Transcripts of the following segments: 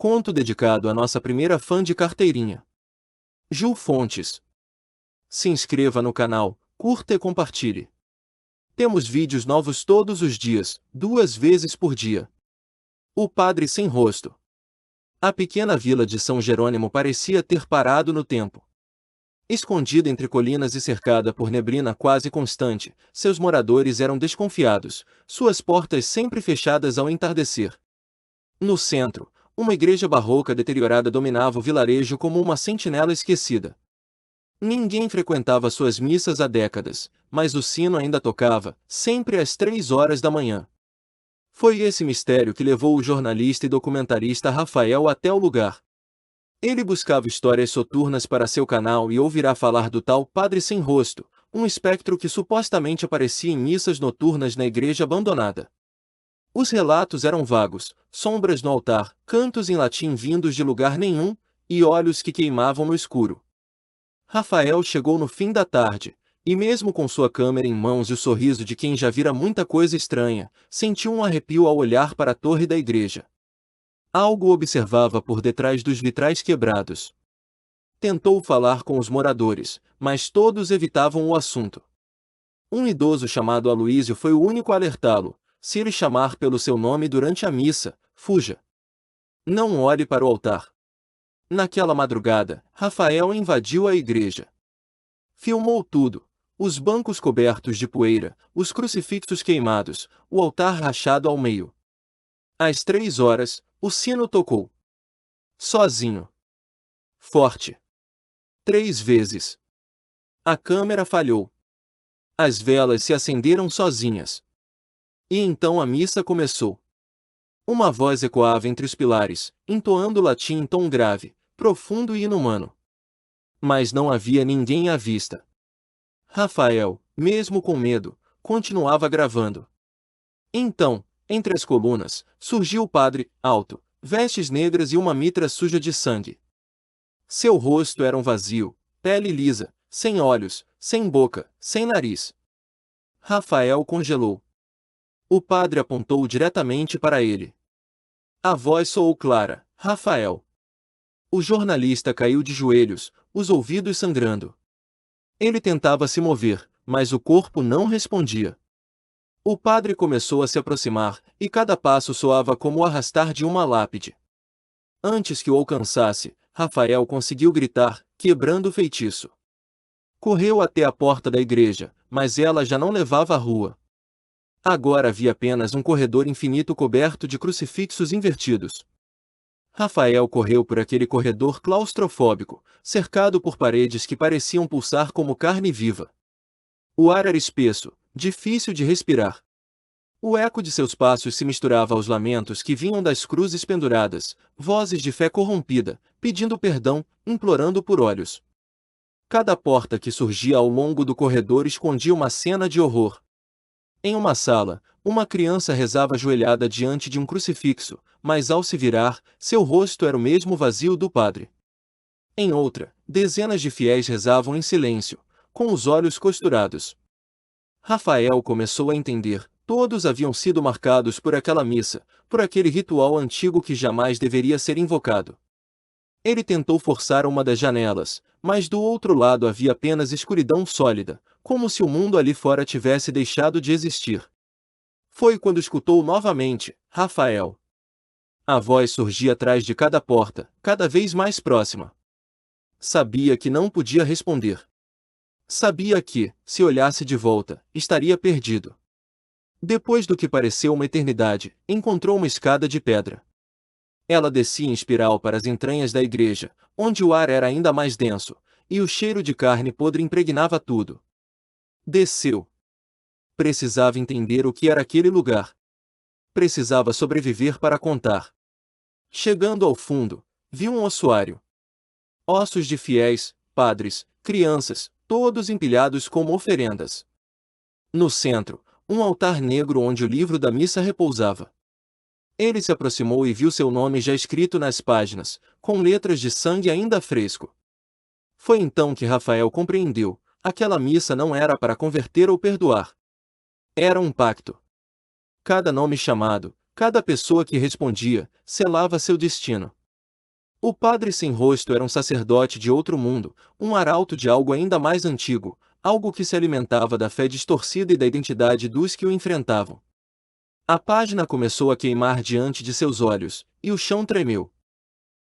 conto dedicado à nossa primeira fã de carteirinha, Ju Fontes. Se inscreva no canal, curta e compartilhe. Temos vídeos novos todos os dias, 2 vezes por dia. O Padre Sem Rosto. A pequena vila de São Jerônimo parecia ter parado no tempo. Escondida entre colinas e cercada por neblina quase constante, seus moradores eram desconfiados, suas portas sempre fechadas ao entardecer. No centro, uma igreja barroca deteriorada dominava o vilarejo como uma sentinela esquecida. Ninguém frequentava suas missas há décadas, mas o sino ainda tocava, sempre às 3 horas da manhã. Foi esse mistério que levou o jornalista e documentarista Rafael até o lugar. Ele buscava histórias soturnas para seu canal e ouvirá falar do tal Padre Sem Rosto, um espectro que supostamente aparecia em missas noturnas na igreja abandonada. Os relatos eram vagos, sombras no altar, cantos em latim vindos de lugar nenhum, e olhos que queimavam no escuro. Rafael chegou no fim da tarde, e mesmo com sua câmera em mãos e o sorriso de quem já vira muita coisa estranha, sentiu um arrepio ao olhar para a torre da igreja. Algo observava por detrás dos vitrais quebrados. Tentou falar com os moradores, mas todos evitavam o assunto. Um idoso chamado Aloísio foi o único a alertá-lo: se ele chamar pelo seu nome durante a missa, fuja. Não olhe para o altar. Naquela madrugada, Rafael invadiu a igreja. Filmou tudo: os bancos cobertos de poeira, os crucifixos queimados, o altar rachado ao meio. Às 3 horas, o sino tocou. Sozinho. Forte. 3 vezes. A câmera falhou. As velas se acenderam sozinhas. E então a missa começou. Uma voz ecoava entre os pilares, entoando latim em tom grave, profundo e inumano. Mas não havia ninguém à vista. Rafael, mesmo com medo, continuava gravando. Então, entre as colunas, surgiu o padre, alto, vestes negras e uma mitra suja de sangue. Seu rosto era um vazio, pele lisa, sem olhos, sem boca, sem nariz. Rafael congelou. O padre apontou diretamente para ele. A voz soou clara: Rafael. O jornalista caiu de joelhos, os ouvidos sangrando. Ele tentava se mover, mas o corpo não respondia. O padre começou a se aproximar, e cada passo soava como o arrastar de uma lápide. Antes que o alcançasse, Rafael conseguiu gritar, quebrando o feitiço. Correu até a porta da igreja, mas ela já não levava à rua. Agora havia apenas um corredor infinito coberto de crucifixos invertidos. Rafael correu por aquele corredor claustrofóbico, cercado por paredes que pareciam pulsar como carne viva. O ar era espesso, difícil de respirar. O eco de seus passos se misturava aos lamentos que vinham das cruzes penduradas, vozes de fé corrompida, pedindo perdão, implorando por olhos. Cada porta que surgia ao longo do corredor escondia uma cena de horror. Em uma sala, uma criança rezava ajoelhada diante de um crucifixo, mas ao se virar, seu rosto era o mesmo vazio do padre. Em outra, dezenas de fiéis rezavam em silêncio, com os olhos costurados. Rafael começou a entender: todos haviam sido marcados por aquela missa, por aquele ritual antigo que jamais deveria ser invocado. Ele tentou forçar uma das janelas, mas do outro lado havia apenas escuridão sólida, como se o mundo ali fora tivesse deixado de existir. Foi quando escutou novamente: Rafael. A voz surgia atrás de cada porta, cada vez mais próxima. Sabia que não podia responder. Sabia que, se olhasse de volta, estaria perdido. Depois do que pareceu uma eternidade, encontrou uma escada de pedra. Ela descia em espiral para as entranhas da igreja, onde o ar era ainda mais denso, e o cheiro de carne podre impregnava tudo. Desceu. Precisava entender o que era aquele lugar. Precisava sobreviver para contar. Chegando ao fundo, viu um ossuário. Ossos de fiéis, padres, crianças, todos empilhados como oferendas. No centro, um altar negro onde o livro da missa repousava. Ele se aproximou e viu seu nome já escrito nas páginas, com letras de sangue ainda fresco. Foi então que Rafael compreendeu: aquela missa não era para converter ou perdoar. Era um pacto. Cada nome chamado, cada pessoa que respondia, selava seu destino. O padre sem rosto era um sacerdote de outro mundo, um arauto de algo ainda mais antigo, algo que se alimentava da fé distorcida e da identidade dos que o enfrentavam. A página começou a queimar diante de seus olhos, e o chão tremeu.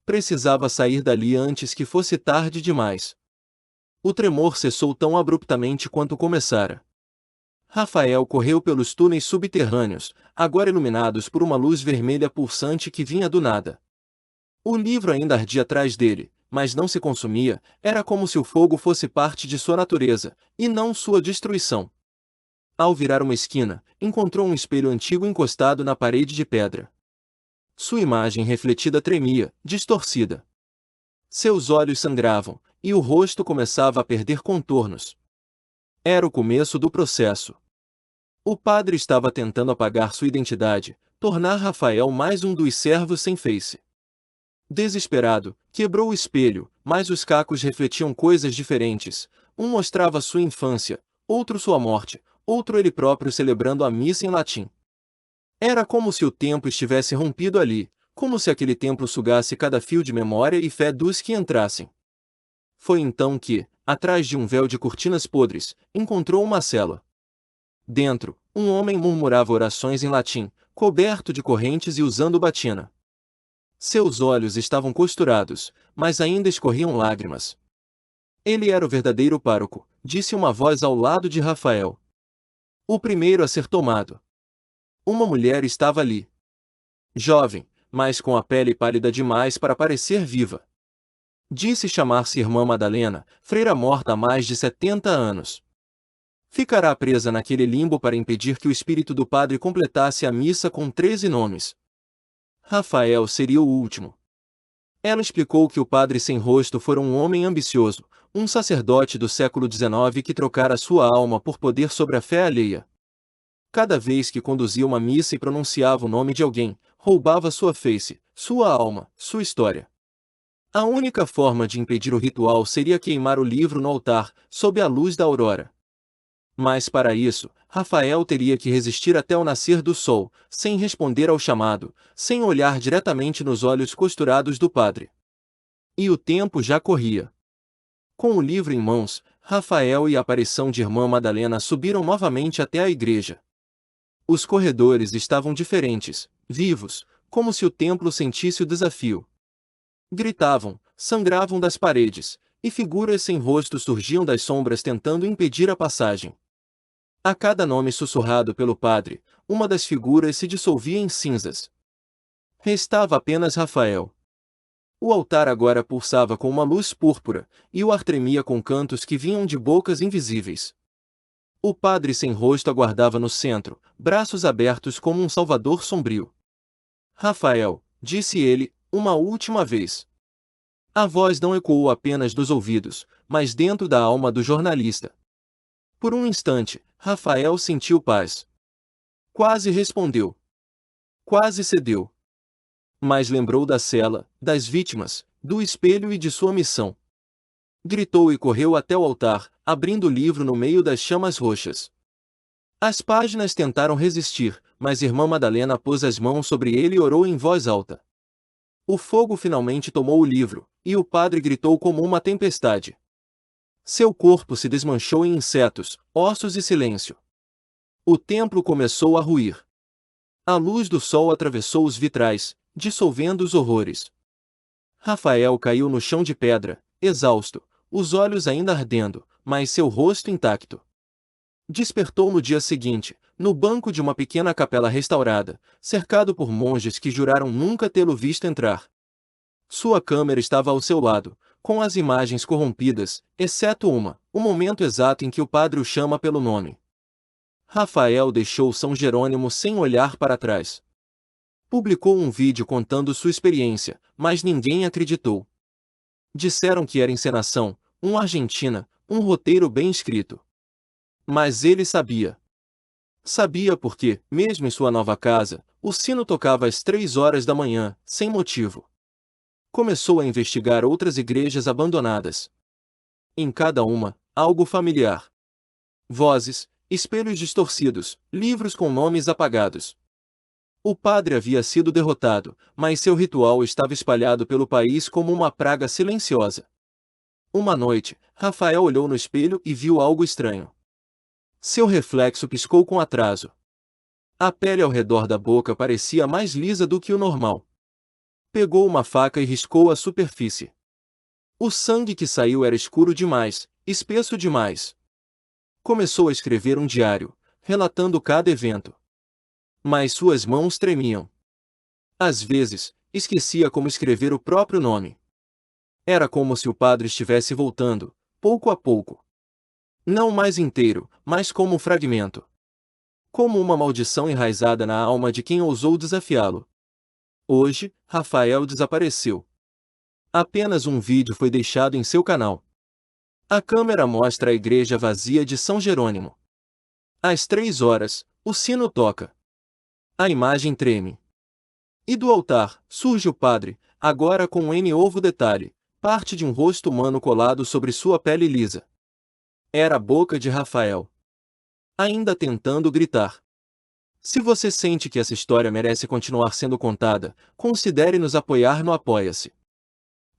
Precisava sair dali antes que fosse tarde demais. O tremor cessou tão abruptamente quanto começara. Rafael correu pelos túneis subterrâneos, agora iluminados por uma luz vermelha pulsante que vinha do nada. O livro ainda ardia atrás dele, mas não se consumia, era como se o fogo fosse parte de sua natureza, e não sua destruição. Ao virar uma esquina, encontrou um espelho antigo encostado na parede de pedra. Sua imagem refletida tremia, distorcida. Seus olhos sangravam, e o rosto começava a perder contornos. Era o começo do processo. O padre estava tentando apagar sua identidade, tornar Rafael mais um dos servos sem face. Desesperado, quebrou o espelho, mas os cacos refletiam coisas diferentes. Um mostrava sua infância, outro sua morte, outro ele próprio celebrando a missa em latim. Era como se o tempo estivesse rompido ali, como se aquele templo sugasse cada fio de memória e fé dos que entrassem. Foi então que, atrás de um véu de cortinas podres, encontrou uma cela. Dentro, um homem murmurava orações em latim, coberto de correntes e usando batina. Seus olhos estavam costurados, mas ainda escorriam lágrimas. Ele era o verdadeiro pároco, disse uma voz ao lado de Rafael. O primeiro a ser tomado. Uma mulher estava ali. Jovem, mas com a pele pálida demais para parecer viva. Disse chamar-se Irmã Madalena, freira morta há mais de 70 anos. Ficará presa naquele limbo para impedir que o espírito do padre completasse a missa com 13 nomes. Rafael seria o último. Ela explicou que o padre sem rosto fora um homem ambicioso, um sacerdote do século XIX que trocara sua alma por poder sobre a fé alheia. Cada vez que conduzia uma missa e pronunciava o nome de alguém, roubava sua face, sua alma, sua história. A única forma de impedir o ritual seria queimar o livro no altar, sob a luz da aurora. Mas para isso, Rafael teria que resistir até o nascer do sol, sem responder ao chamado, sem olhar diretamente nos olhos costurados do padre. E o tempo já corria. Com o livro em mãos, Rafael e a aparição de Irmã Madalena subiram novamente até a igreja. Os corredores estavam diferentes, vivos, como se o templo sentisse o desafio. Gritavam, sangravam das paredes, e figuras sem rosto surgiam das sombras tentando impedir a passagem. A cada nome sussurrado pelo padre, uma das figuras se dissolvia em cinzas. Restava apenas Rafael. O altar agora pulsava com uma luz púrpura, e o ar tremia com cantos que vinham de bocas invisíveis. O padre sem rosto aguardava no centro, braços abertos como um salvador sombrio. Rafael, disse ele, uma última vez. A voz não ecoou apenas dos ouvidos, mas dentro da alma do jornalista. Por um instante, Rafael sentiu paz. Quase respondeu. Quase cedeu. Mas lembrou da cela, das vítimas, do espelho e de sua missão. Gritou e correu até o altar, abrindo o livro no meio das chamas roxas. As páginas tentaram resistir, mas Irmã Madalena pôs as mãos sobre ele e orou em voz alta. O fogo finalmente tomou o livro, e o padre gritou como uma tempestade. Seu corpo se desmanchou em insetos, ossos e silêncio. O templo começou a ruir. A luz do sol atravessou os vitrais, dissolvendo os horrores. Rafael caiu no chão de pedra, exausto, os olhos ainda ardendo, mas seu rosto intacto. Despertou no dia seguinte, no banco de uma pequena capela restaurada, cercado por monges que juraram nunca tê-lo visto entrar. Sua câmera estava ao seu lado, com as imagens corrompidas, exceto uma, o momento exato em que o padre o chama pelo nome. Rafael deixou São Jerônimo sem olhar para trás. Publicou um vídeo contando sua experiência, mas ninguém acreditou. Disseram que era encenação, Argentina, um roteiro bem escrito. Mas ele sabia. Sabia porque, mesmo em sua nova casa, o sino tocava às 3 horas da manhã, sem motivo. Começou a investigar outras igrejas abandonadas. Em cada uma, algo familiar. Vozes, espelhos distorcidos, livros com nomes apagados. O padre havia sido derrotado, mas seu ritual estava espalhado pelo país como uma praga silenciosa. Uma noite, Rafael olhou no espelho e viu algo estranho. Seu reflexo piscou com atraso. A pele ao redor da boca parecia mais lisa do que o normal. Pegou uma faca e riscou a superfície. O sangue que saiu era escuro demais, espesso demais. Começou a escrever um diário, relatando cada evento. Mas suas mãos tremiam. Às vezes, esquecia como escrever o próprio nome. Era como se o padre estivesse voltando, pouco a pouco. Não mais inteiro, mas como um fragmento. Como uma maldição enraizada na alma de quem ousou desafiá-lo. Hoje, Rafael desapareceu. Apenas um vídeo foi deixado em seu canal. A câmera mostra a igreja vazia de São Jerônimo. Às 3 horas, o sino toca. A imagem treme. E do altar, surge o padre, agora com um novo detalhe, parte de um rosto humano colado sobre sua pele lisa. Era a boca de Rafael. Ainda tentando gritar. Se você sente que essa história merece continuar sendo contada, considere nos apoiar no Apoia-se.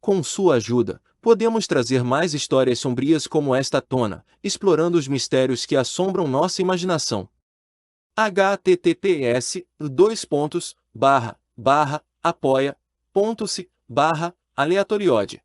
Com sua ajuda, podemos trazer mais histórias sombrias como esta à tona, explorando os mistérios que assombram nossa imaginação. https://apoia.se/aleatoriode